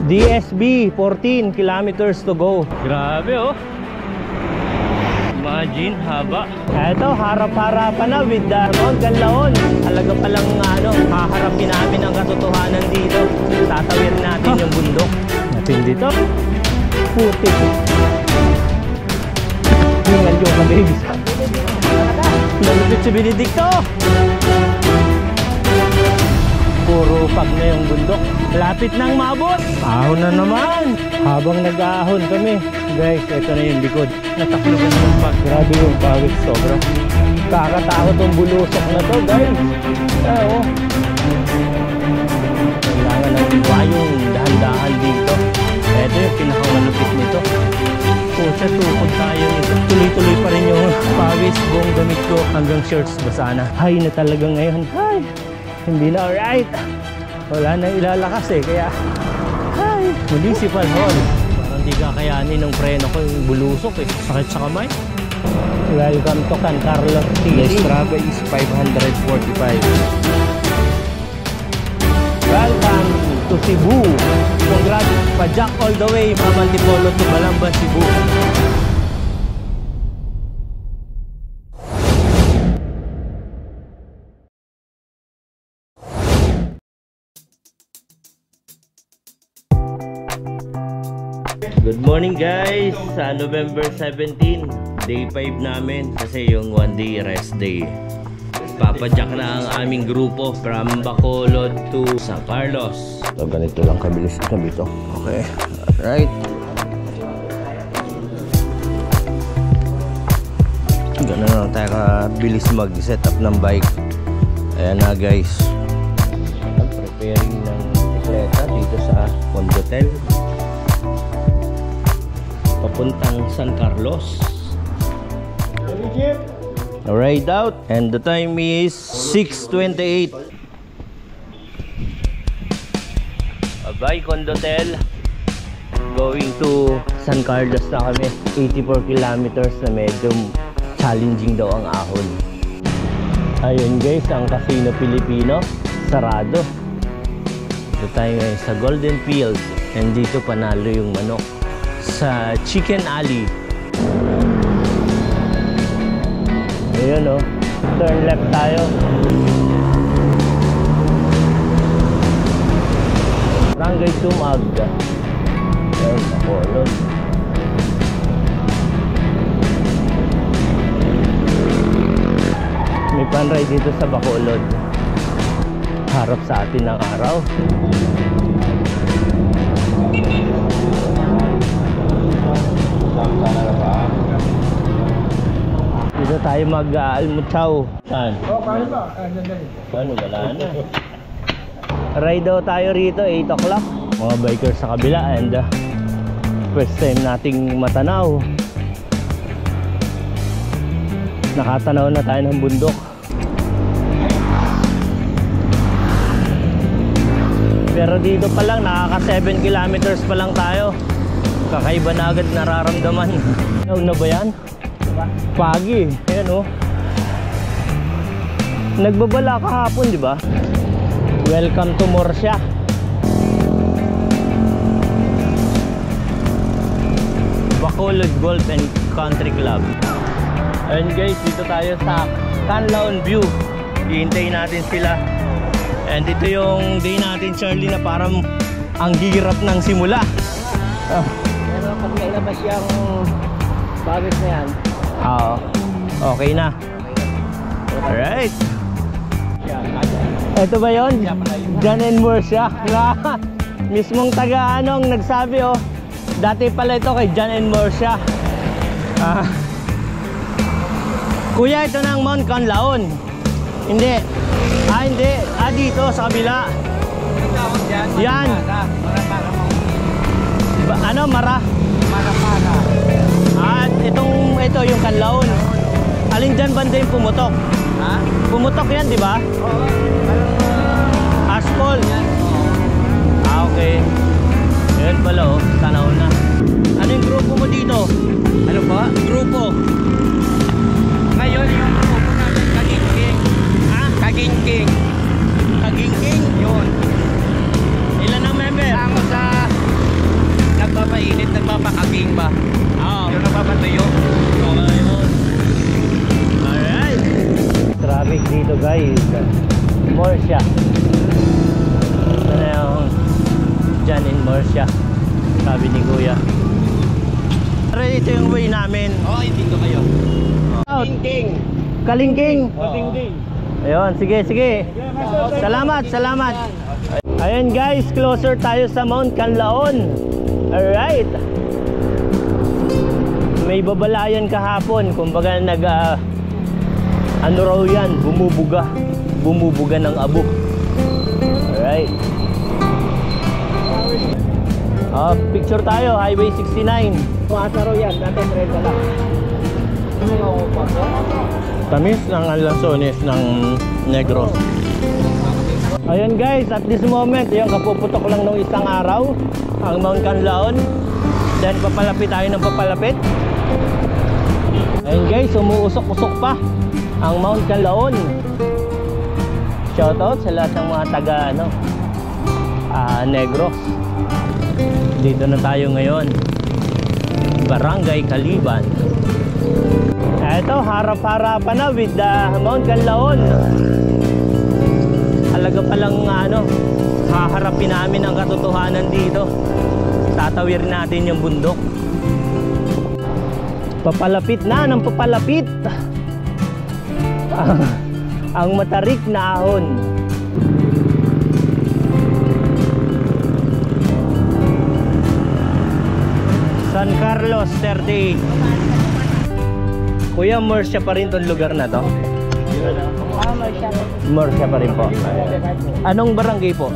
DSB, 14 kilometers to go. Grabe oh. Imagine, haba. Eto, harap-harapan na with the Mount Canlaon. Talaga palang haharapin namin ang katotohanan dito. Tatawid natin yung bundok. Natin dito. Putik. Hingal yung ka-baby. Nalupit si Benedicto. Puro pag na yung bundok. Lapit nang maabot. Ahon na naman. Habang nag-aahon kami, guys, ito na yung likod. Natakloban yung pag. Grabe yung pawis, sobra. Kakatakot yung bulusok na to, guys. Oo. Kailangan ng iwayong dahan-dahan dito. Ito yung pinakamalupit nito. Pucha, tukod tayo nito. Tuloy-tuloy pa rin yung pawis, buong gamit ko hanggang shorts basa na. Hay na talaga ngayon. Hay, hindi na alright. Wala na ilalakas eh, kaya hay, municipal hall. Parang di kakayanin ng preno ko yung bulusok eh. Sakit sa kamay. Welcome to San Carlos City. The Strava is 545. Welcome to Cebu. Congrats, pajak all the way from Antipolo to Balamba, Cebu. Good morning guys! Sa November 17, day 5 namin kasi yung 1 day rest day. Papadyak na ang aming grupo from Bacolod to San Carlos. So ganito lang kabilis kami ito. Okay, alright. Ganun lang tayo kabilis mag-set up ng bike. Ayan na guys. Preparing ng bisikleta dito sa Condotel. Papuntang San Carlos. Ride out and the time is 6:28. Bye Condotel. Going to San Carlos na kami. 84 kilometers na medyo challenging daw ang ahon. Ayun guys, ang Casino Pilipino sarado. Ito tayo ngayon sa Golden Field and dito panalo yung manok. Sa Chicken Alley. Ayun o, turn left tayo. Barangay Tumag. Ayun, Bacolod. May panray dito sa Bacolod. Harap sa atin ng araw. Dito tayo mag-almutsaw. Saan? Kaya ba? Ano, wala na. Ride daw tayo rito, 8 o'clock. Mga bikers sa kabila and first time nating matanaw. Nakatanaw na tayo ng bundok. Pero dito pa lang, nakaka 7 kilometers pa lang tayo. Kakaiba na agad nararamdaman. Ano na ba yan? Pagi. Ayan o. Nagbabala kahapon, di ba? Welcome to Murcia. Bacolod Golf and Country Club. Ayun guys, dito tayo sa Canlaon View. Hihintayin natin sila. And ito yung day natin, Charlie, na parang ang hirap ng simula. Pero pag nailabas yung bagage na yan, okay na. Alright. Ito ba yun? John and Murcia. Mismong taga-anong nagsabi oh. Dati pala ito kay John and Murcia. Kuya, ito na ang Mount Canlaon. Hindi. Hindi. Dito sa kabila. Yan. Ano? Mara? para. At ito yung Canlaon. Alin dyan banda yung pumutok? Ha? Pumutok yan, di ba? Oo. Asphalt. Okay. Yan pala oh, tanaw na. Ano yung grupo mo dito? Ano ba? Grupo. Ngayon yung grupo namin, Kagingking. Ha? Kagingking. Kagingking? Yun. Ilan ang member? Kasama sa dito guys. Murcia. Ito na yung dyan in Murcia, sabi ni Kuya. Pero ito yung way namin. Oo, dito kayo. Kalingking. Kalingking. Ayun, sige, sige. Salamat, salamat. Ayan guys, closer tayo sa Mount Canlaon. Alright. May babalayan kahapon. Kumbaga ano raw yan, bumubuga ng abo. Alright. Picture tayo, Highway 69. Maasa raw yan, dati 30 lang. Tamis ng Alasones ng Negros. Ayan guys, at this moment, yung kapuputok lang ng isang araw ang Mount Canlaon. Then papalapit tayo ng papalapit. Ayan guys, umuusok-usok pa ang Mount Canlaon. Shoutout sa lahat ng mga taga Negros. Dito na tayo ngayon, Barangay Kaliban. Eto, harap-harapan na with the Mount Canlaon. Talaga palang haharapin namin ang katotohanan dito. Tatawir natin yung bundok. Papalapit na ng papalapit ang matarik na ahon. San Carlos 38. Kuya, Murcia pa rin tong lugar na to? Murcia pa rin po. Anong barangay po?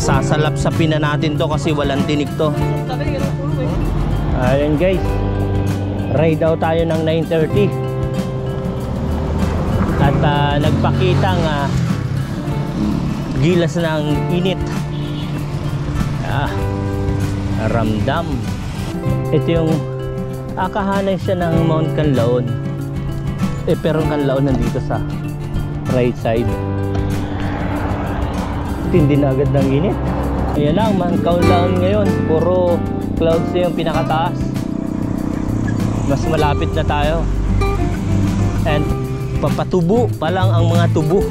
Sasalap sa pina natin to kasi walang tinik to. Ayan guys, ride out tayo ng 9:30 at nagpakitang gilas ng init. Ramdam. Ito yung akahanay siya ng Mount Canlaon. Pero ang Canlaon nandito sa right side. Tindi na agad ng init. Ayan lang, Mount Canlaon ngayon. Puro clouds na yung pinakataas. Mas malapit na tayo. And papatubo pa lang ang mga tubo.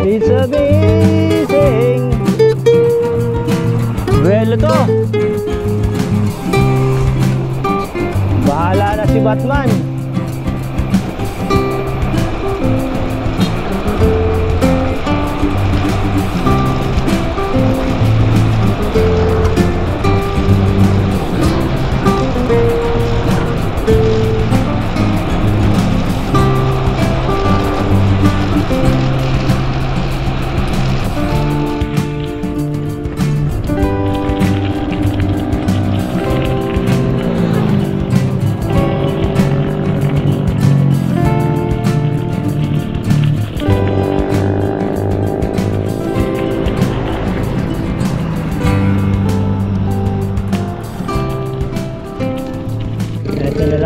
It's amazing. Well, ito. Bahala na si Batman.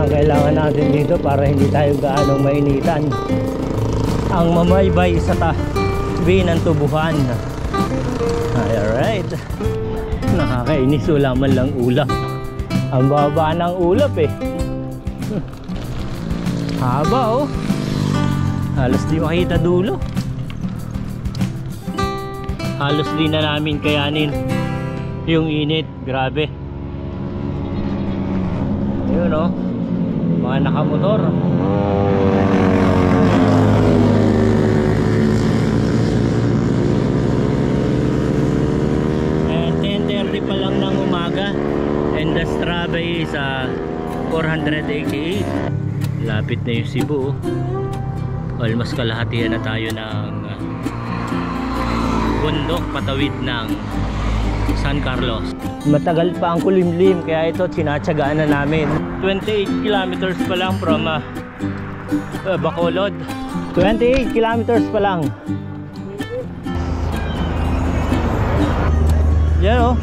Kailangan natin dito para hindi tayo gaano mainitan ang mamaybay sa tabi ng tubuhan. Alright, nakakainis, wala man lang ulap. Ang baba ng ulap haba halos di makita dulo. Halos di na namin kayanin yung init, grabe. Yun mga nakamotor. And 10:30 pa lang ng umaga and the Strava is 488. Lapit na yung Cebu. Almost kalahatian na tayo ng bundok patawid ng San Carlos. Matagal pa ang kulimlim kaya ito sinatsagaan na namin. 28 kilometers pa lang from Bacolod. 28 kilometers pa lang. Yan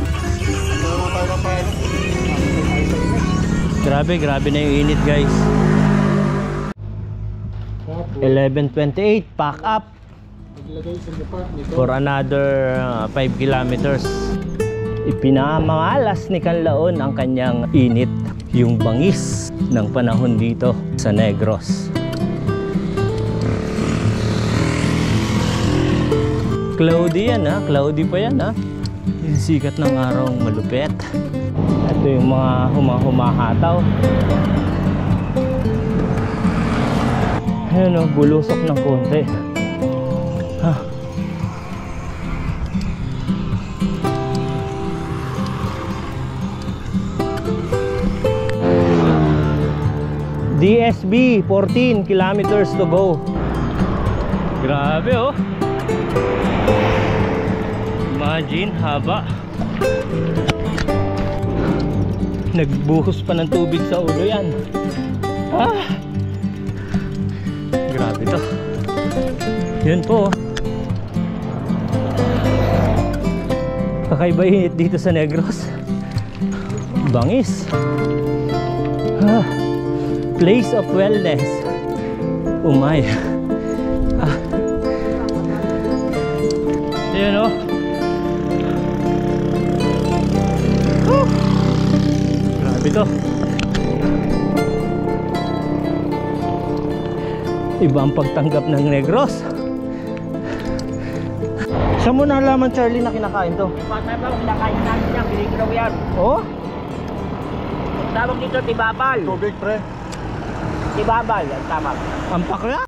Grabe na yung init guys. 11:28, pack up for another 5 kilometers. Ipinamangalas ni Canlaon ang kanyang init. yung bangis ng panahon dito sa Negros. Cloudy yan ha, cloudy pa yan ha. Yung sikat ng araw malupit. Ito yung mga humahataw. Ayan o, bulusok ng konti. Ha. DSB, 14 kilometers to go. Grabe oh. Imagine, haba. Nagbuhos pa ng tubig sa ulo yan. Ah! Grabe to. Yun po. Kakaiba init dito sa Negros. Bangis. Ah. Place of wellness. Umay. Ah. Yun o. Grabe to. Iba ang pagtanggap ng Negros. Saan mo nalaman, Charlie, na kinakain to? Kinakain natin yan, binigiraw yan. Oh? Tawag dito, tibabal. Tubig, pre. Tibabal, yan tama. Ampak na.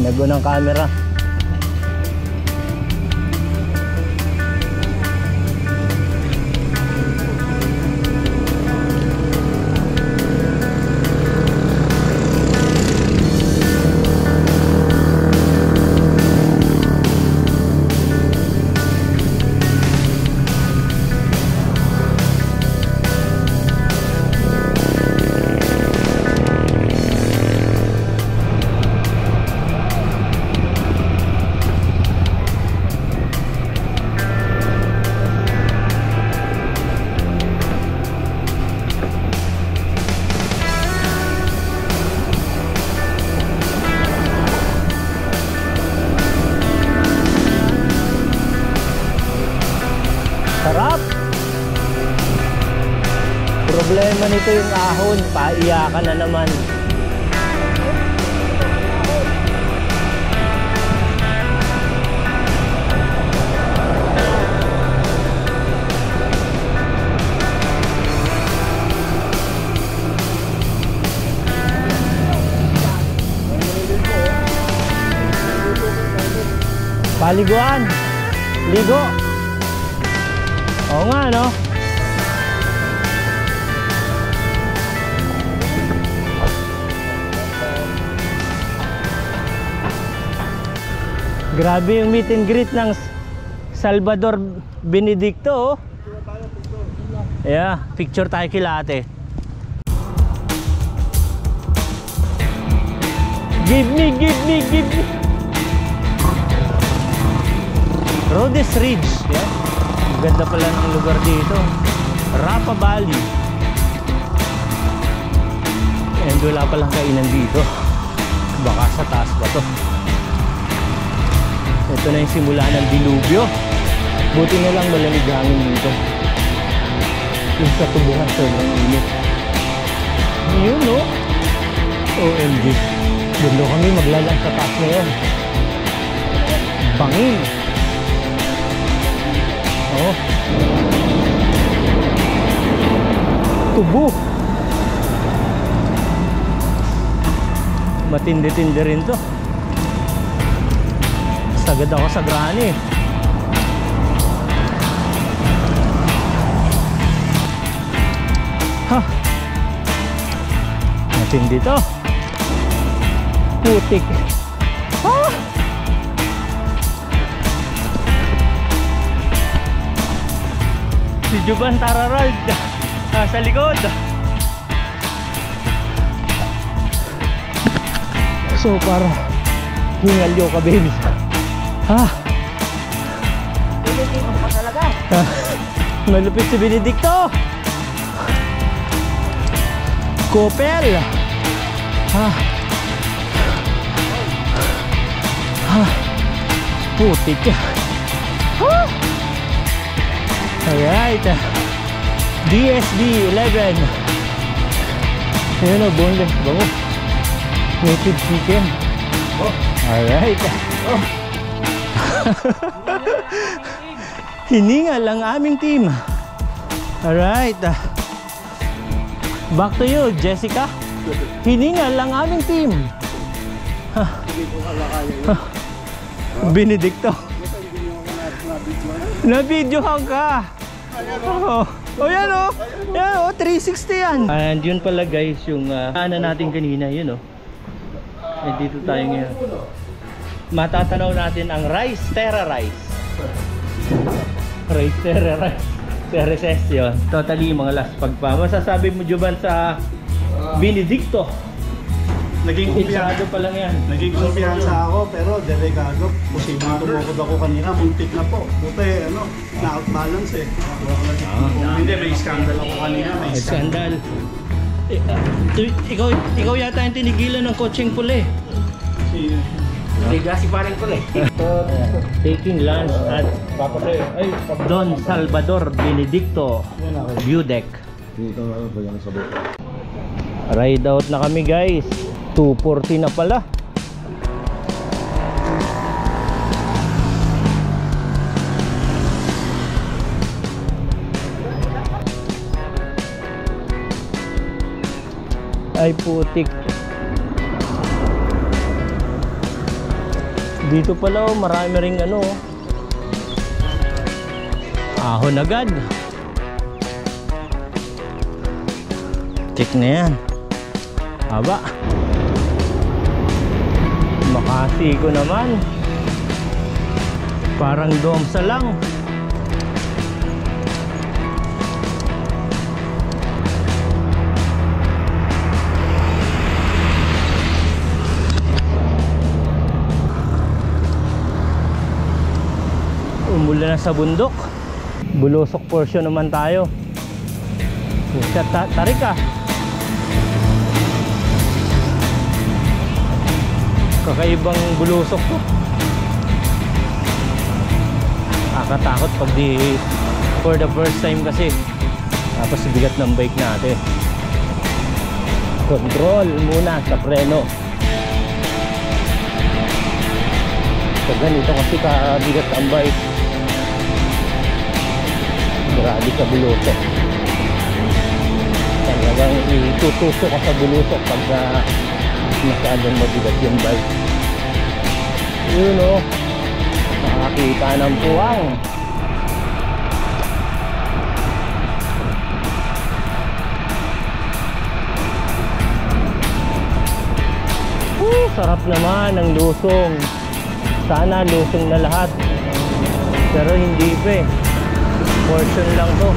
Nago ng camera. Sarap! Problema nito yung ahon, paiyakan na naman. Paliguan! Ligo! Oo nga, no? Grabe yung meet and greet ng Salvador Benedicto, oh. Yeah, picture tayo kila ate. Give me, give me, give me. Rhodes Ridge, yeah. Ganda pala ng lugar dito. Rapa Valley. And wala palang kainan dito. Baka sa taas ba to? Ito na yung simula ng dilubyo. Buti na lang malamig hangin dito. Yung sa tubuhan sobrang init. Yun no? OMG. Gundo kami maglalang sa taas ngayon. Bangin. Oh. Tubo. Matindi-tindi rin to. Sagad ako sa grani. Ha. Matindi to. Putik. Ha. Si Juban Tararald sa likod. So para hingal yo ka baby. Ha? Pilipin mo pa talaga. Malupit si Benedicto. Kopel. Ha? Ha? Putik. Ha? Alright. DSB 11 Ayan o, boneless. Bango. Native chicken. Alright. Hiningal ang aming team. Alright. Back to you, Jessica. Hiningal ang aming team. Benedicto. Na-videohan ka. Oh yan oh. Yan oh, 360 yan. And yun pala guys, yung ano natin kanina, yun oh. Dito tayo ngayon. Matatanaw natin ang rice, terra rice. Rice, terra rice. Terraces yun. Totally mga last pagpa. Masasabi mo Juban sa Benedicto? Naging Iksado pa lang yan. Naging kumpiyansa ako pero delikado. Posibleng tumukod ako kanina, muntik na po. Buti ano, na-outbalance eh. Hindi, may scandal ako kanina. May Skandal. Ikaw yata yung tinigilan ng coaching puli. Si parang ko Taking lunch at Don Salvador Benedicto View Deck. Ride out na kami guys. 2:40 na pala. Ay putik. Dito pala oh, marami ring ano. Ahon agad. Check na yan. Haba. Makasi ko naman. Parang domsa lang. Umula na sa bundok. Bulusok portion naman tayo. Tarik ka. Kakaibang bulusok to. Nakakatakot pag di for the first time kasi. Tapos bigat ng bike natin. Control muna sa preno. So ganito kasi kabigat ang bike. Grabe sa bulusok. Talagang itutusok ka sa bulusok pag masyadong mabigat yung bike. Yun o, nakakita ng puwang. Sarap naman ang lusong. Sana lusong na lahat, pero hindi pa eh. Portion lang to.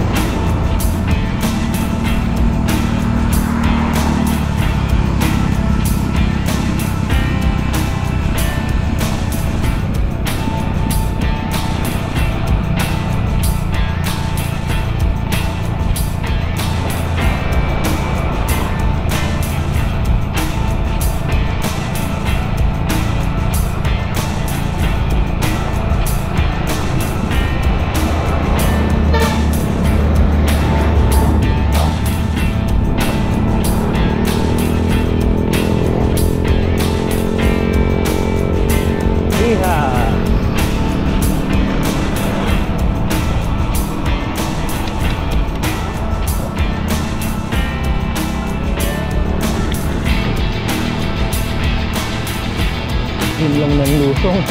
Yun lang ng lusong.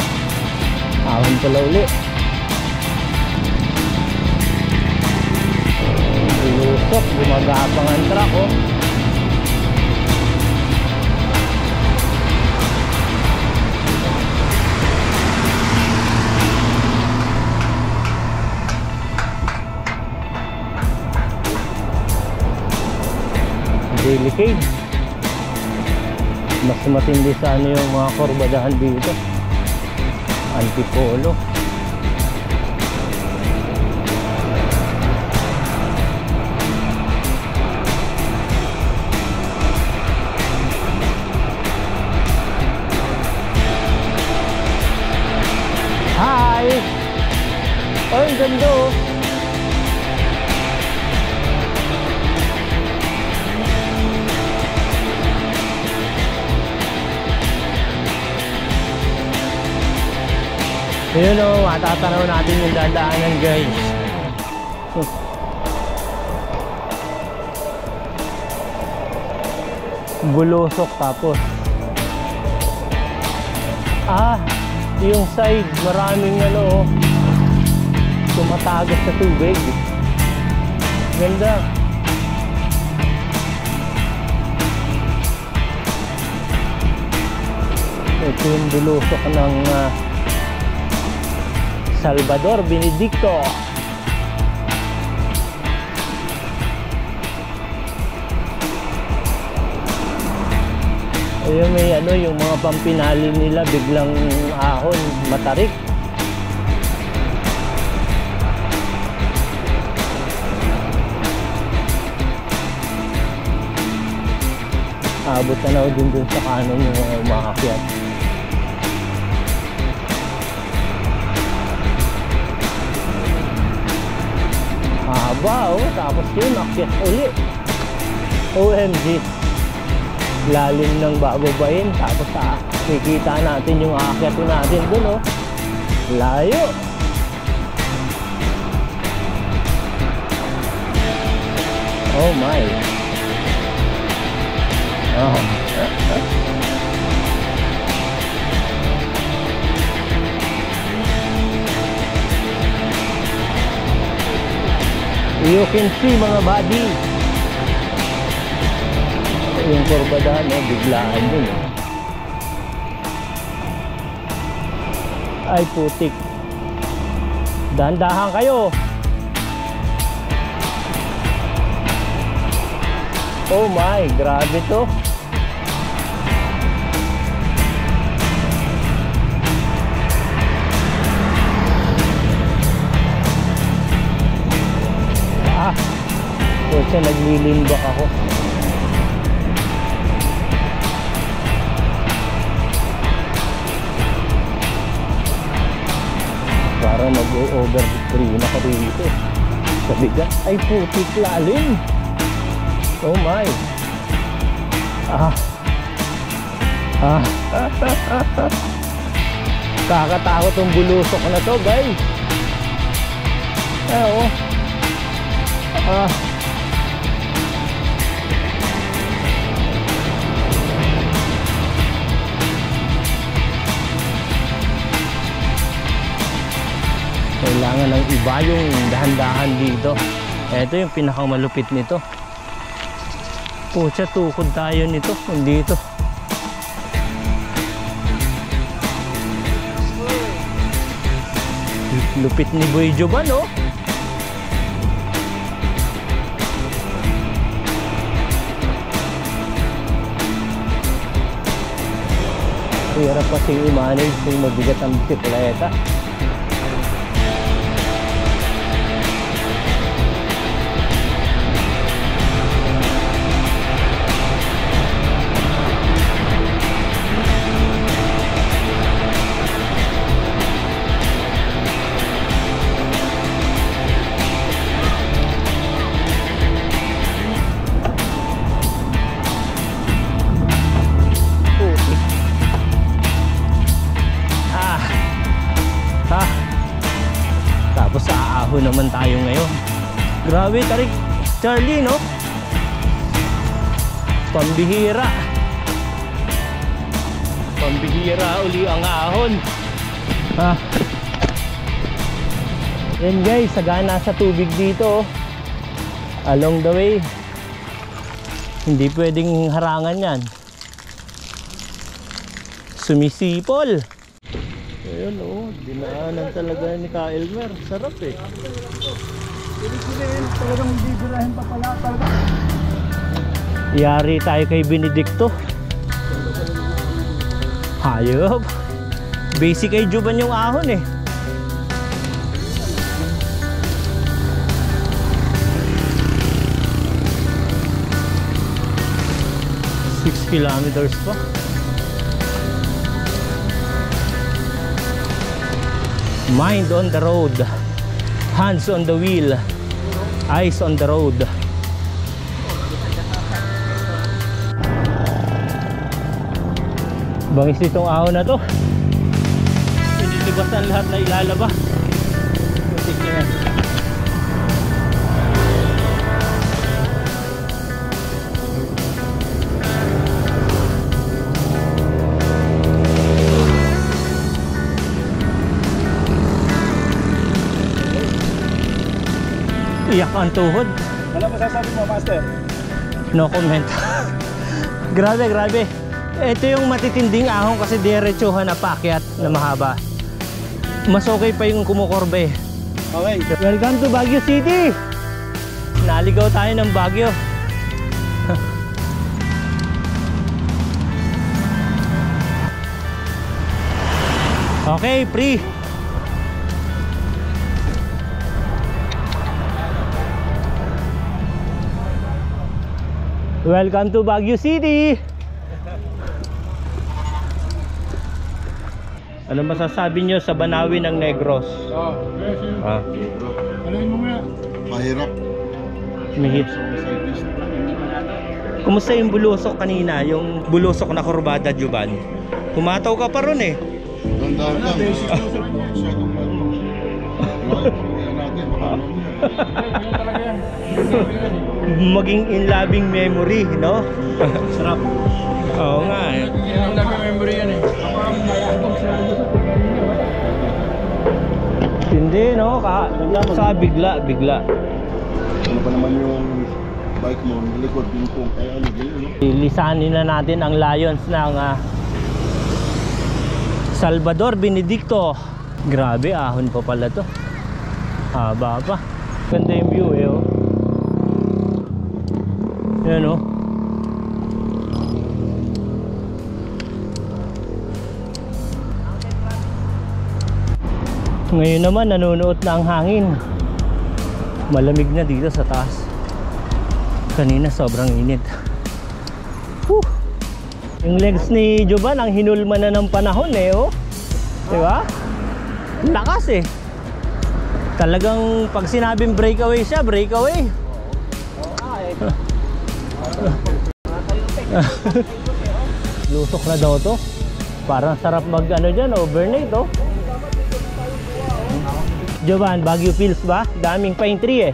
Ahon pala uli. Lusok, gumagapang ang truck oh. Delicate. Mas matindi sa ano yung mga kurbadahan dito. Antipolo. Hi! Oh, ang ganda oh. Ayun o, matatanaw natin yung dadaanan guys. Bulusok tapos. Yung side, maraming ano, tumatagas sa tubig. Ganda. Ito yung bulusok ng Salvador Benedicto. Ayun, may ano, yung mga pampinali nila biglang ahon, matarik. Abot na ako dun sa kanan yung mga umaakyat. Haba tapos yun, akyat uli. OMG. Lalim ng bababain, tapos nakikita natin yung aakyatin natin dun layo. Oh my. You can see mga buddy. Yung kurbadahan, biglaan dun. Ay putik. Dahan-dahan kayo. Oh my, grabe to. Kasi naglilimbak ako. Para mag-over-screen ako dito. Sa bigat. Ay putik, lalim. Oh my. Kakatakot yung bulusok na to guys. Kailangan ng iba yung dahan-dahan dito. Ito yung pinakamalupit nito. Pucha, tukod tayo nito dito. Lupit ni Boy Joban, hirap kasing i-manage kung mabigat ang bisikleta. Tapos aahon naman tayo ngayon. Grabe, tarik Charlie, no? Pambihira. Pambihira uli ang ahon. Yan guys, sagana sa tubig dito. Along the way. Hindi pwedeng harangan yan. Sumisipol. Ayun dinaanan talaga ni Ka Elmer. Sarap Talagang bibirahin pa pala talaga. Yari tayo kay Benedicto. Hayop. Basic kay Juban yung ahon 6 kilometers pa. Mind on the road, hands on the wheel, eyes on the road. Bangis itong ahon na to. Hindi kinabukasan lahat na ilalaba. Putik na yan. Iyak ang tuhod. Ano masasabi mo, Master? No comment. Grabe, grabe. Ito yung matitinding ahon kasi diretsuhan na paakyat na mahaba. Mas okay pa yung kumukorbe. Okay. Welcome to Baguio City. Naligaw tayo ng Baguio. Okay, pre. Welcome to Baguio City. Ano masasabi nyo sa Banawi ng Negros? Mahirap. Mihit. Kumusta yung bulusok kanina? Yung bulusok na kurbada, Juban? Kumataw ka pa ron eh. Tandaan lang. Maging in loving memory, no? Sarap. Oo nga eh. In loving memory yan eh. Hindi, no? Sa bigla. Ano pa naman yung bike mo, likod yung kung kaya ano ganyan, no? Lisanin na natin ang Lions ng Salvador Benedicto. Grabe, ahon pa pala to. Haba pa. Ganda yung view eh, oh. Yan, oh. Ngayon naman nanunuot na ang hangin. Malamig na dito sa taas. Kanina sobrang init. Whew. Yung legs ni Jovan ang hinulma na ng panahon eh, oh. Diba? Lakas eh. Talagang pag sinabing breakaway siya, breakaway. Lusok na daw to. Parang sarap mag ano dyan, overnight oh. Jovan, Baguio Pills ba? Daming pine tree eh.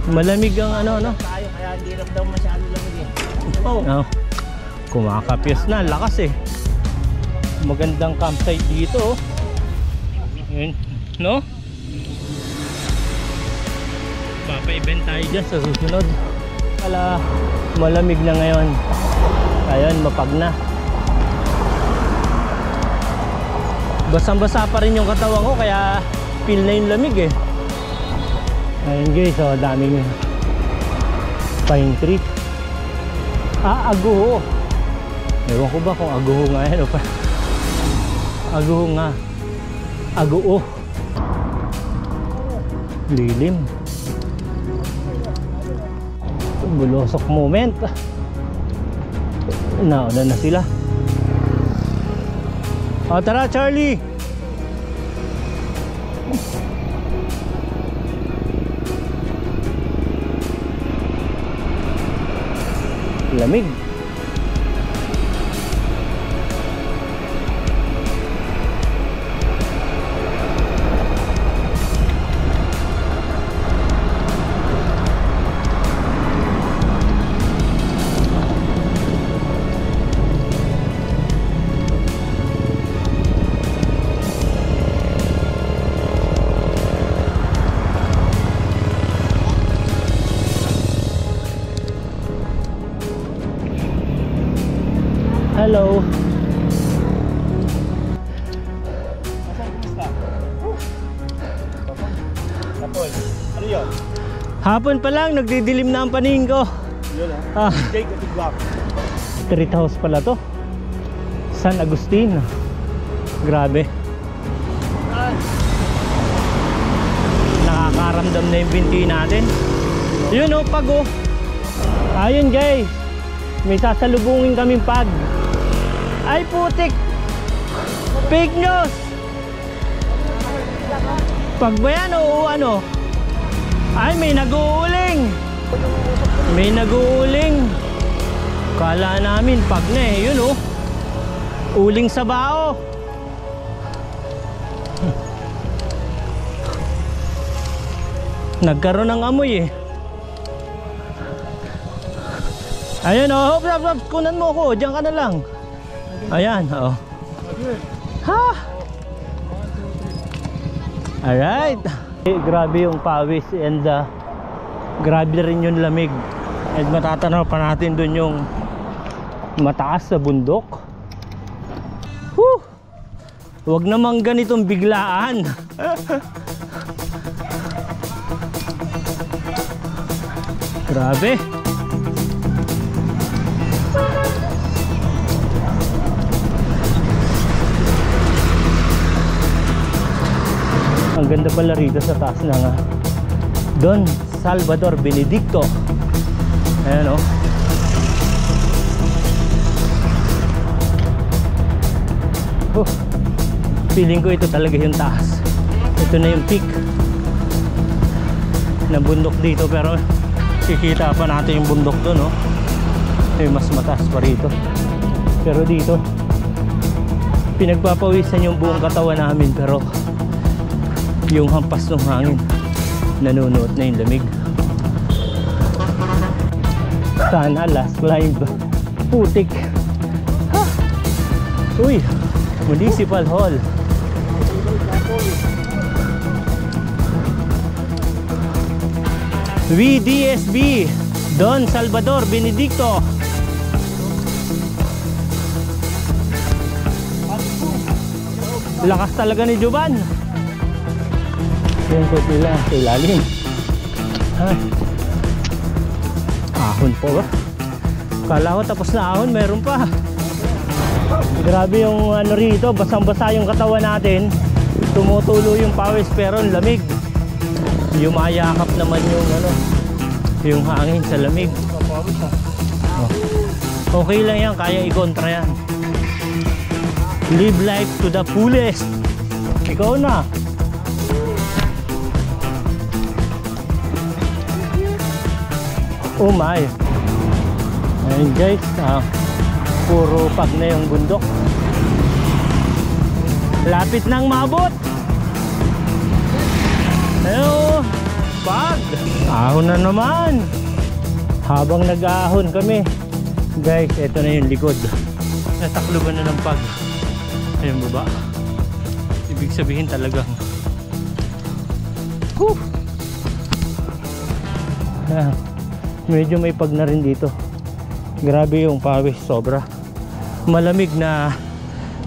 Malamig ang ano. Kaya hindi daw masyado lamig eh. Oh. Kumakapyas na, lakas eh. Magandang campsite dito oh. Yun, no? Papa-event tayo dyan sa susunod. Malamig na ngayon. Ayun, mapag na. Basang-basa pa rin yung katawan ko kaya feel na yung lamig eh. Ayun guys, oh, daming pine tree. Aguho. Ewan ko ba kung aguho nga yan o pa. Aguho nga. Aguho. Lilim. Bulusok moment. Nauna na sila. O tara Charlie. Lamig. Hello. Ano yun? Hapon pa lang, nagdidilim na ang paningin ko. Yun ah. Jake at the Glock. Street house pala to. San Agustin. Grabe. Nakakaramdam na yung binti natin. Yun oh, pag oh. Ayun guys. May sasalubungin kaming pag. Ay putik. Fake news. Pag ba yan o ano? Ay may nag-uuling. May nag-uuling. Kala namin pag na eh. Yun oh. Uling sa bao. Nagkaroon ng amoy eh. Ayun oh, hop, hop, hop. Kunan mo ako, diyan ka na lang. Ayan, oh. Ha? Alright. Grabe yung pawis and grabe rin yung lamig. And matatanaw pa natin dun yung mataas sa bundok. Whew! Huwag namang ganitong biglaan. Grabe. Ang ganda pala rito sa taas ng Don Salvador Benedicto. Ayan o. Feeling ko ito talaga yung taas. Ito na yung peak ng bundok dito, pero kikita pa natin yung bundok doon, no? Mas mataas pa rito. Pero dito pinagpapawisan yung buong katawan namin, pero yung hampas ng hangin nanunuot na yung lamig. Sana last climb. Putik. Ha! Uy, Municipal Hall. VDSB Don Salvador Benedicto. Lakas talaga ni Juban. Yan ko sila sa ilalim. Ha? Ahon po ba? Kala ko tapos na ahon, meron pa. Grabe yung ano rito, basang-basa yung katawan natin. Tumutulo yung pawis pero ang lamig. Yumayakap naman yung ano, yung hangin sa lamig. Oh. Okay lang yan, kaya i-kontra yan. Live life to the fullest. Ikaw na. Oh my. Ayun guys, puro pag na yung bundok. Lapit nang maabot. Hello, pag. Ahon na naman. Habang nag-aahon kami, guys, ito na yung likod. Natakluban na ng pag. Ayun baba. Ibig sabihin talagang medyo may pag na rin dito. Grabe yung pawis, sobra. Malamig na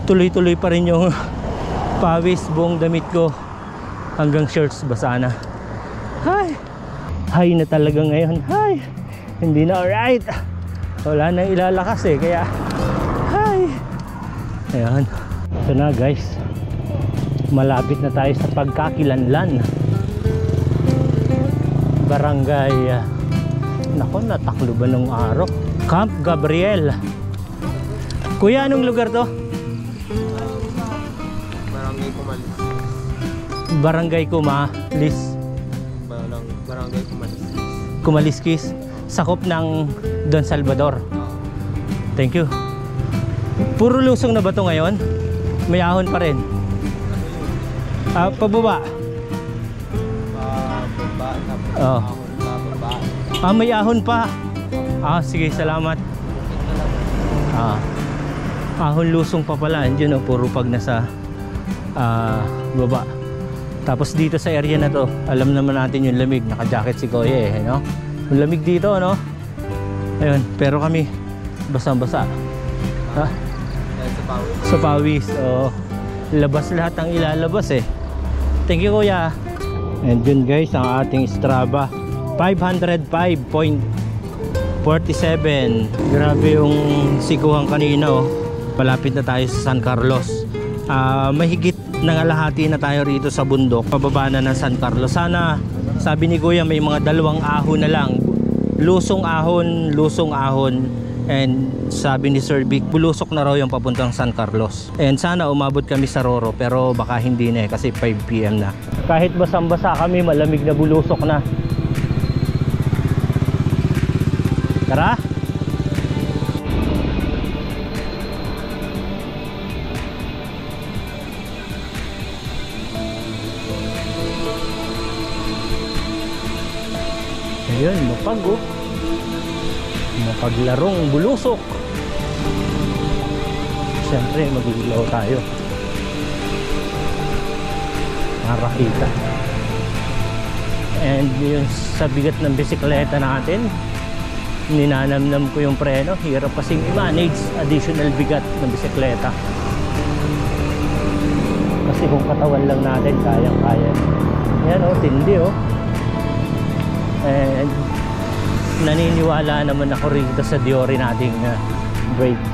tuloy-tuloy pa rin yung pawis, buong damit ko hanggang shirts basa na. Hay! Hay na talaga ngayon. Hay! Hindi na alright. Wala nang ilalakas eh, kaya hay! Ayan. Ito na guys. Malapit na tayo sa Pagkakilanlan. Barangay nako, nataklo ba ng araw? Camp Gabriel. Kuya, anong lugar to? Barangay Kumalis. Barangay Kumalis. Barangay Kumalis. Kumaliskis. Sakop ng Don Salvador. Thank you. Puro lusong na ba to ngayon? May ahon pa rin. Pababa. Oh. May ahon pa. Sige, salamat. Ahon lusong pa pala. Andiyan puro pag nasa baba. Tapos dito sa area na to, alam naman natin yung lamig. Naka-jacket si Kuya eh, no? Yung lamig dito, no? Ayun, pero kami basang-basa. Ha? Sa pawis. Labas lahat ang ilalabas eh. Thank you, Kuya. And yun guys, ang ating Strava 505.47. Grabe yung sikuhan kanina, oh. Palapit na tayo sa San Carlos. Mahigit nangalahati na tayo rito sa bundok. Pababa na ng San Carlos. Sana, sabi ni Kuya, may mga 2 ahon na lang. Lusong ahon. And sabi ni Sir Vic, bulusok na raw yung papuntang San Carlos. And sana umabot kami sa Roro, pero baka hindi na kasi 5 PM na. Kahit basang-basa kami, malamig na bulusok na. Tara! maluwag oh. Mapaglarong bulusok. Siyempre mag-ilaw tayo para kita. And yung sa bigat ng bisikleta natin, ninanamnam ko yung preno. Hirap kasing i-manage additional bigat ng bisikleta. Kasi kung katawan lang natin, kayang-kaya. Yan oh, tindi oh. And naniniwala naman ako rito sa Diori nating brakes.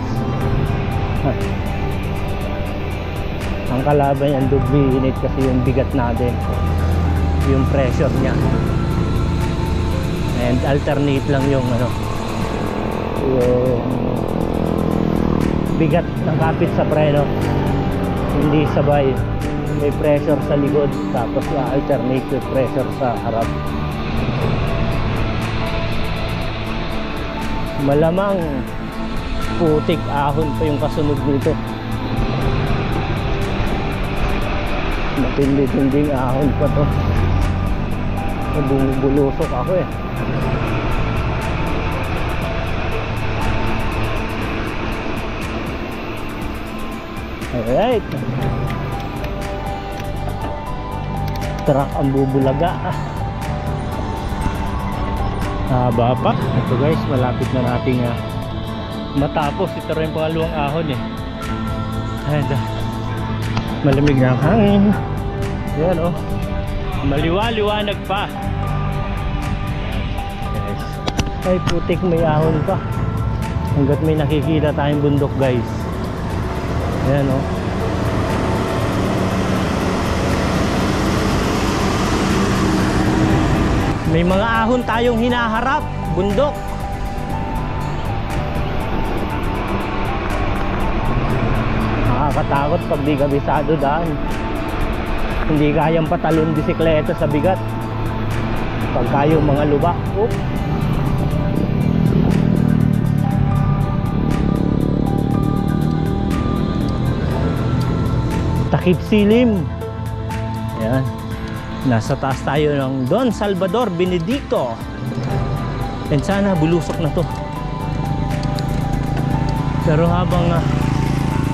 Ang kalaban yan, doble init kasi yung bigat natin, yung pressure niya. And alternate lang yung yung bigat ng kapit sa preno, hindi sabay. May pressure sa likod tapos alternate yung pressure sa harap. Malamang putik ahon pa yung kasunod nito. Matindi-tinding ahon pa to. Bumubulusok ako eh. Alright. Truck ang bubulaga. Haba pa. Ito guys, malapit na nating matapos. Ito rin pangalawang ahon eh. And malamig na ang hangin. Yan oh. Maliwa-liwanag pa. Yes. Ay putik, may ahon pa. Hanggat may nakikita tayong bundok guys. Yan oh. May mga ahon tayong hinaharap, bundok. Nakakatakot pag di kabisado daan. Hindi kayang patalon bisikleta sa bigat. Pag kayong mga lubak. Oop. Takip silim. Ayan. Nasa taas tayo ng Don Salvador Benedicto. And sana bulusok na to. Pero habang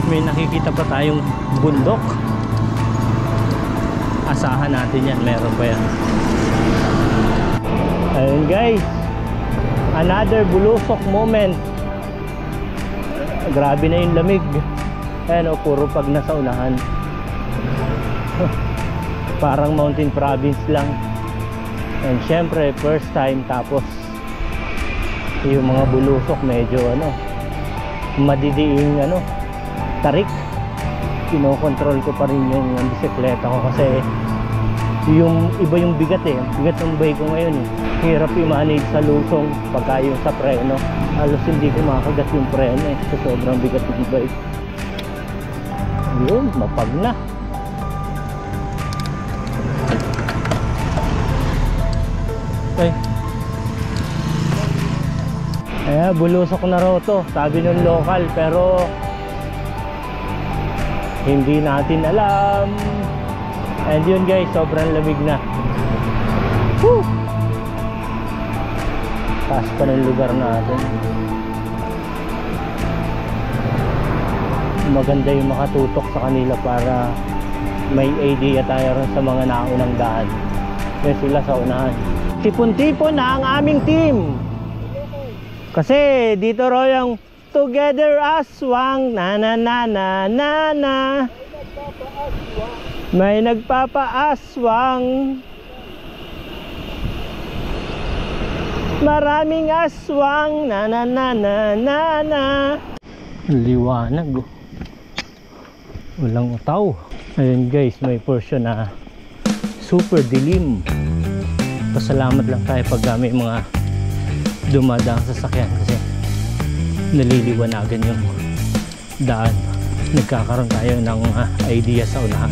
may nakikita pa tayong bundok, asahan natin yan, meron pa yan. Ayun guys, another bulusok moment. Grabe na yung lamig. Ayan o, puro pag nasa unahan. Parang mountain province lang. And syempre first time, tapos yung mga bulusok medyo madidiing tarik. Kinokontrol ko pa rin yung bisikleta ko kasi yung iba yung bigat eh. Bigat ng bike ko ngayon eh. Hirap i-manage sa lusong pagka yung sa preno. Halos hindi ko makagat yung preno eh. So, sobrang bigat ng bike. Yun, mapag na. Okay. Ayan, bulusok na raw to, sabi ng local, pero hindi natin alam. And yun guys, sobrang lamig na. Woo! Taas pa ng lugar natin. Maganda yung makatutok sa kanila para may idea tayo rin sa mga naunang daan. Kaya sila sa unahan. Tipon-tipon na ang aming team. Kasi dito raw yung together as one. Na na na na na na. May nagpapaaswang. Maraming aswang. Na na na na na na. Liwanag oh. Walang utaw. Ayun guys, may portion na super dilim. Pasalamat lang tayo pag may mga dumadang sasakyan kasi naliliwanagan yung daan. Nagkakaroon tayo ng idea sa unahan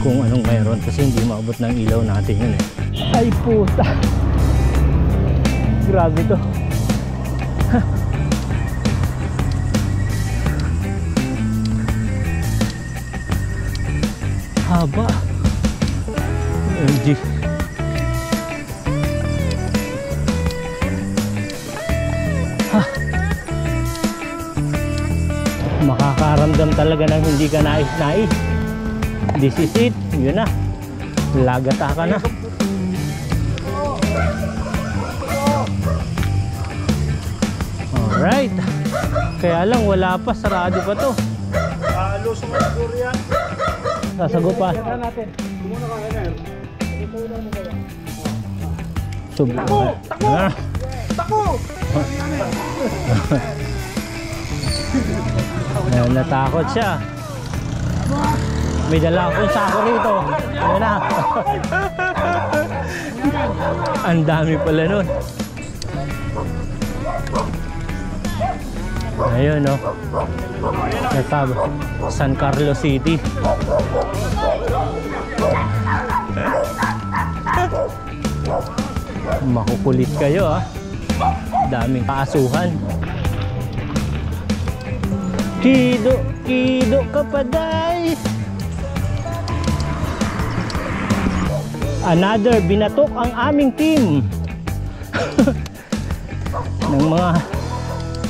kung anong mayroon kasi hindi maabot ng ilaw natin yun eh. Ay puta, grabe to. Haba. OMG. Nakaramdam talaga ng hindi ka nais-nais. This is it. Yun na. Lagata ka na. Alright. Kaya lang wala pa. Sarado pa to. Lusong mo siguro yan. Sasago pa. Kumuna ka na. Tako! Tako! Tako! Ayan, natakot siya. May dala akong sako rito. Ayan na. Ang dami pala nun. Ayun, no. Natab, San Carlos City. Makukulit kayo, ah. Daming kaasuhan. Kido, kido kapaday. Another binatok ang aming team ng mga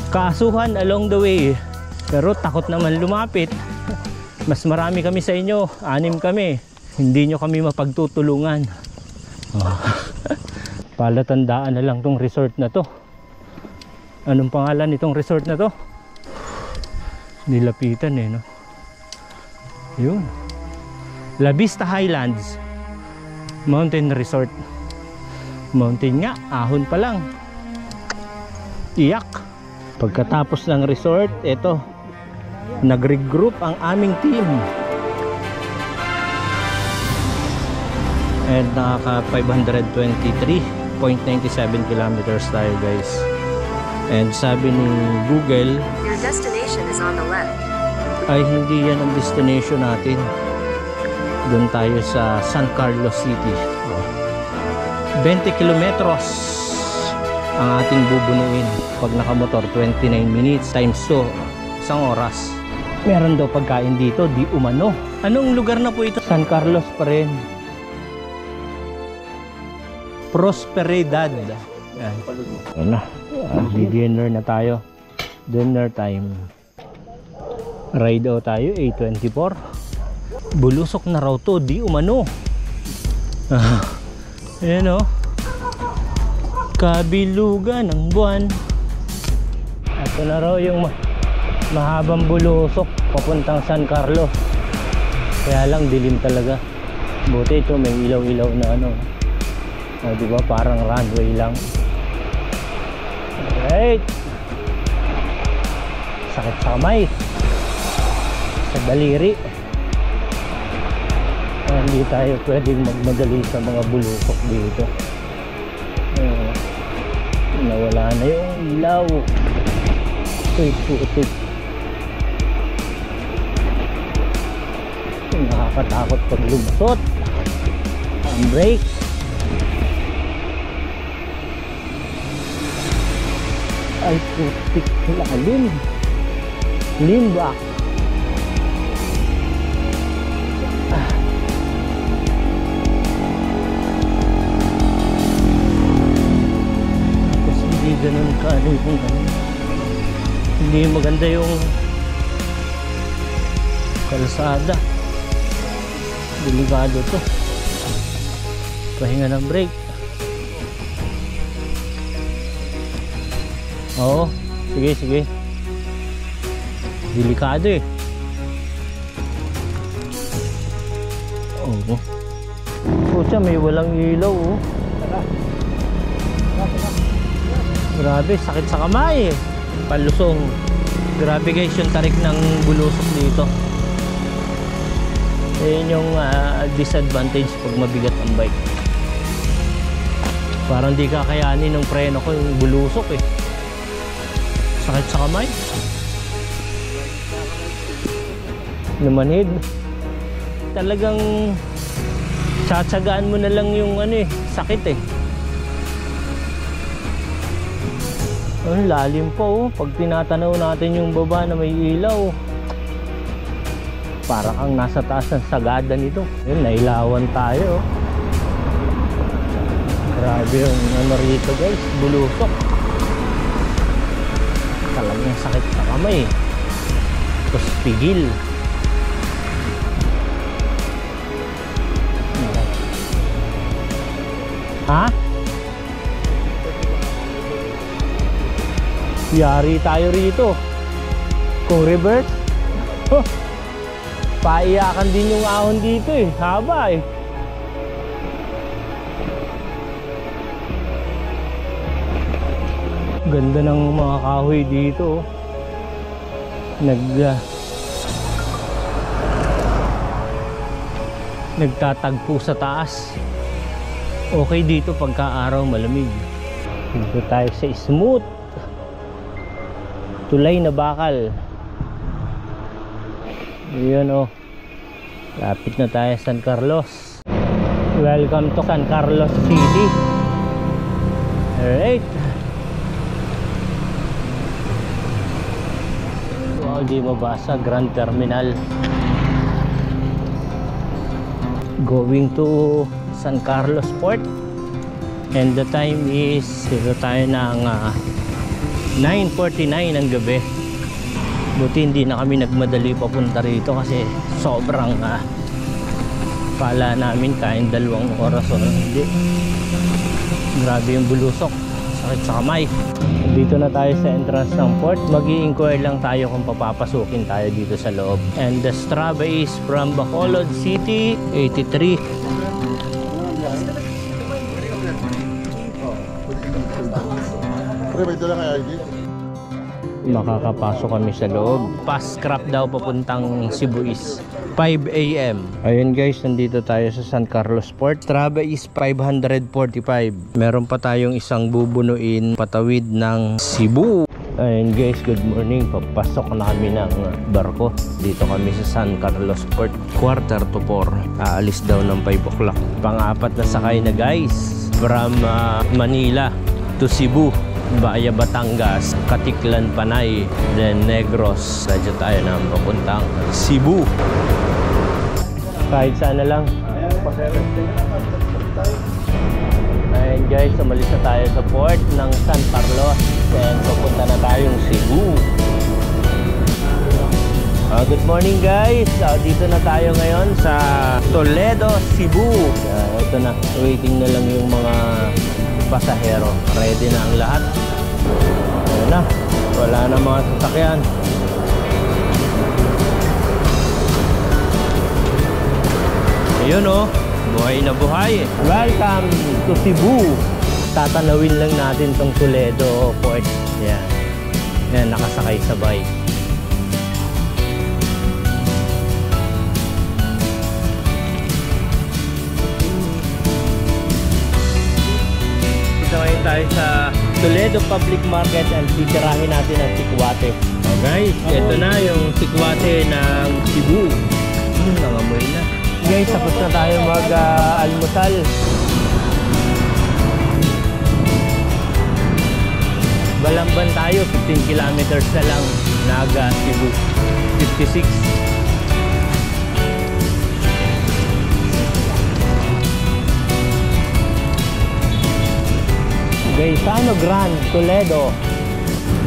kaasuhan along the way. Pero takot naman lumapit. Mas marami kami sa inyo, 6 kami. Hindi nyo kami mapagtutulungan. Palatandaan na lang tong resort na to. Anong pangalan itong resort na to? Nilapitan eh, no? Yun. La Vista Highlands Mountain Resort. Mountain nga, ahon pa lang. Iyak. Pagkatapos ng resort, eto, nag-regroup ang aming team. And nakaka 523.97 kilometers tayo, guys. And sabi ni Google, your destination is on the left. Ay hindi yan ang destination natin. Doon tayo sa San Carlos City. 20 kilometros ang ating bubunuin. Pag nakamotor, 29 minutes times 2, 1 oras. Meron daw pagkain dito, di umano. Anong lugar na po ito? San Carlos pa rin. Prosperidad. Yan. Yan na. Dinner na tayo. Dinner time. Ride out tayo, A24. Bulusok na raw to, di umano. Ayan o. Kabilugan ng buwan. Ito na raw yung mahabang bulusok papuntang San Carlos. Kaya lang dilim talaga. Buti ito may ilaw-ilaw na ano. O, diba parang runway lang. Alright. Sakit sa kamay, sa daliri. Hindi tayo pwedeng magmadali sa mga bulusok dito. Nawala na yung ilaw. Putik. Nakakatakot pag lumusot. Ang brake. Ay putik, lalim. Limbak. Tapos hindi ganun kaano yung hindi maganda yung kalsada. Delikado to. Pahinga ng brake. Oo, sige. Delikado eh. Oo. Pucha, may walang ilaw oh. Grabe, sakit sa kamay eh. Palusong. Grabe guys yung tarik ng bulusok dito. Ayan yung disadvantage pag mabigat ang bike. Parang di kakayanin ng preno ko yung bulusok eh. Sakit sa kamay. Namanhid. Talagang tsatsagaan mo na lang yung ano eh, sakit eh. Ang lalim pa oh. Pag tinatanaw natin yung baba na may ilaw, para kang nasa taas ng sagada nito. Ayun, nailawan tayo. Grabe yung ano rito guys, bulusok. Talagang sakit sa kamay. Santos Pigil. Ha? Yari tayo rito. Kung reverse, paiyakan din yung ahon dito eh. Haba eh. Ganda ng mga kahoy dito. Nagtatagpo sa taas. Okay dito pagka araw malamig. Dito tayo sa smooth tulay na bakal. Yun oh. Lapit na tayo San Carlos. Welcome to San Carlos City. Alright. Wow, di mabasa. Grand Terminal. Going to San Carlos Port. And the time is dito tayo ng 9:49 ng gabi. Buti hindi na kami nagmadali papunta rito kasi sobrang pala namin kain 2 oras o hindi. Grabe yung bulusok, sakit sa kamay. Dito na tayo sa entrance ng port. Mag-i-inquire lang tayo kung papapasukin tayo dito sa loob. And the Strava is from Bacolod City 83. Makakapasok kami sa loob. Pass scrap daw papuntang Cebu is 5 AM. Ayun guys, nandito tayo sa San Carlos Port. Strava is 545. Meron pa tayong isang bubunuin patawid ng Cebu. Ayun guys, good morning. Papasok na kami ng barko. Dito kami sa San Carlos Port. 3:45. Aalis daw ng 5 o'clock. Pang-apat na sakay na guys. From Manila to Cebu. Baya Batangas, Katiklan, Panay, then Negros. Radyo tayo na papuntang Cebu. Kahit sana lang. Ayan guys, umalis na tayo sa port ng San Carlos. And papunta na tayong Cebu. Good morning guys. Dito na tayo ngayon sa Toledo, Cebu. Ito na, waiting na lang yung mga pasahero. Ready na ang lahat. Ayun na, wala na mga sasakyan. Ayun oh, buhay na buhay. Welcome to Cebu. Tatanawin lang natin tong Toledo Port. Yan. Yan, nakasakay sa bike. Ngayon tayo sa Toledo Public Market and titirahin natin ang sikwate. So guys, ito na yung sikwate ng Cebu. Nangamoy na. Guys, tapos na tayo mag-almusal. Balamban tayo, 15 kilometers na lang. Naga, Cebu. 56. Gaetano Grand, Toledo.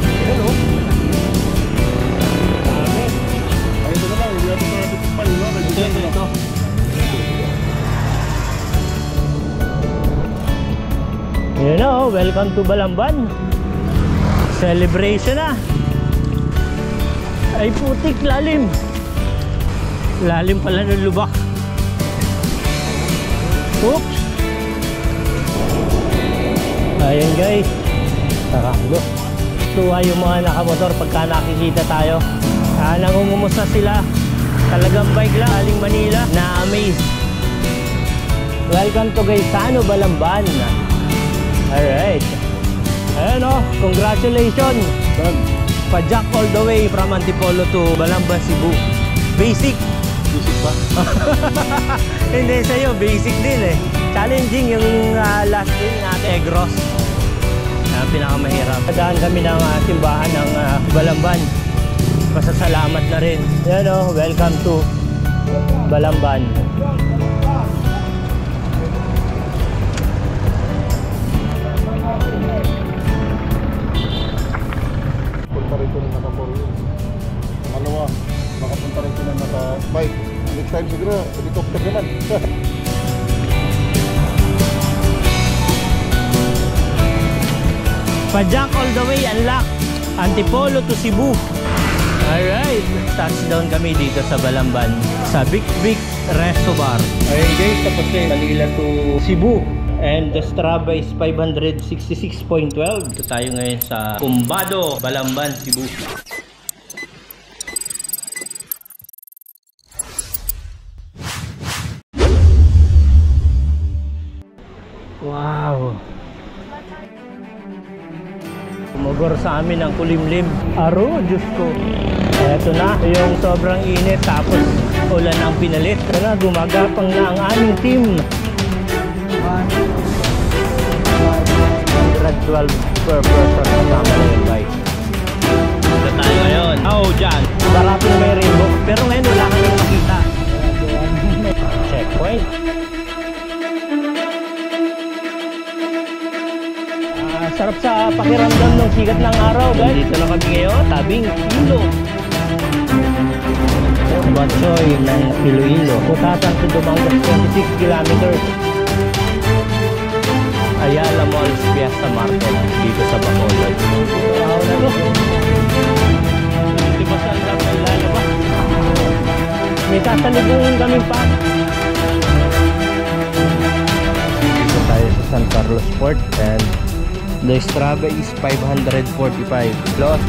Hello. Ay, ito na lang. Hindi natin natin pa. Ito. Yun na oh, welcome to Balamban. Celebration na. Ay putik, lalim. Lalim pala ng lubak. Oops. Ayan guys, tarakbo. Tuwa yung mga nakamotor pagka nakikita tayo. Nangungumusta sila. Talagang bike lang, aling Manila. Na-amaze. Welcome to Gaetano, Balamban. Alright. Ayan o, congratulations. Pa-jack all the way from Antipolo to Balamban, Cebu. Basic. Basic pa? Hindi sa'yo, basic din eh. Challenging yung last day natin, Negros. Pinakamahirap. Padaan kami ng simbahan ng Balamban. Pasasalamat na rin. Yan o, welcome to Balamban. Punta rito ng nakapuro yun. Malawa. bike. Next time siguro, helicopter naman. Pajak all the way, unlock. Antipolo to Cebu. Alright, touchdown kami dito sa Balamban, sa Big Big Resto Bar. Alright guys, tapos na yung Manila to Cebu. And the Strava is 566.12. Ito tayo ngayon sa Kumbado, Balamban, Cebu. Wow! Umugor sa amin ang kulimlim. Aro, Diyos ko. Eto na, yung sobrang init tapos ulan ang pinalit. Tara, gumagapang na ang aming team. 112 per person kasama na yung bike. Ito tayo ngayon. Oh, dyan. Barating may rainbow. Pero ngayon wala kami makita. Checkpoint. Sarap sa pakiramdam ng sikat ng araw, guys. Dito na kami ngayon, tabing Ilo. Batsoy ng Iloilo. Kutatan to Dumangas, 26 kilometers. Ayala Malls Fiesta Market dito sa Bacolod. Wow na to. Hindi ba saan lang lalabas? May sasalubungin kaming pa. Dito tayo sa San Carlos Port and the Strava is 545 plus.